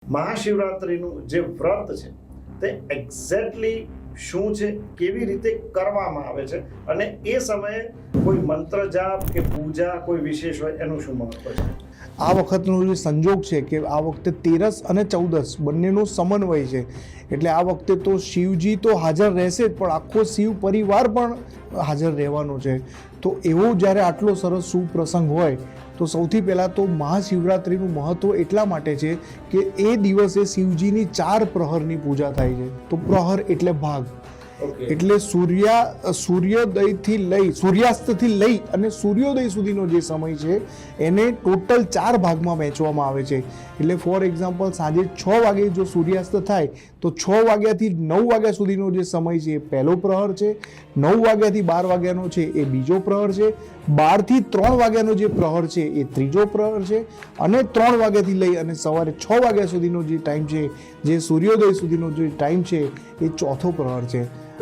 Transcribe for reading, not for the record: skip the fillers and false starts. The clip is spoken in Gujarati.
મહાશિવરાત્રિનું જે વ્રત છે તે એક્ઝેક્ટલી શું છે, કેવી રીતે કરવામાં આવે છે, અને એ સમયે કોઈ મંત્ર જાપ કે પૂજા કોઈ વિશેષ હોય એનું શું મહત્વ છે? આ વખતનો જે સંજોગ છે કે આ વખતે 13 અને 14 બંનેનો સમન્વય છે, એટલે આ વખતે તો શિવજી તો હાજર રહેશે જ, પણ આખો શિવ પરિવાર પણ હાજર રહેવાનો છે. તો એવો જ્યારે આટલો સરસ સુપ્રસંગ હોય તો સૌથી પહેલાં તો મહાશિવરાત્રિનું મહત્ત્વ એટલા માટે છે કે એ દિવસે શિવજીની 4 પ્રહરની પૂજા થાય છે. તો પ્રહર એટલે ભાગ, એટલે સૂર્યાસ્તથી લઈ અને સૂર્યોદય સુધીનો જે સમય છે એને ટોટલ 4 ભાગમાં વહેંચવામાં આવે છે. એટલે ફોર એક્ઝામ્પલ સાંજે 6 વાગે જો સૂર્યાસ્ત થાય તો 6 વાગ્યાથી 9 વાગ્યા સુધીનો જે સમય છે એ પહેલો પ્રહર છે, 9 વાગ્યાથી 12 વાગ્યાનો છે એ બીજો પ્રહર છે, 12 થી 3 વાગ્યાનો જે પ્રહર છે એ ત્રીજો પ્રહર છે, અને 3 વાગ્યાથી લઈ અને સવારે 6 વાગ્યા સુધીનો જે ટાઈમ છે, જે સૂર્યોદય સુધીનો જે ટાઈમ છે એ ચોથો પ્રહર છે.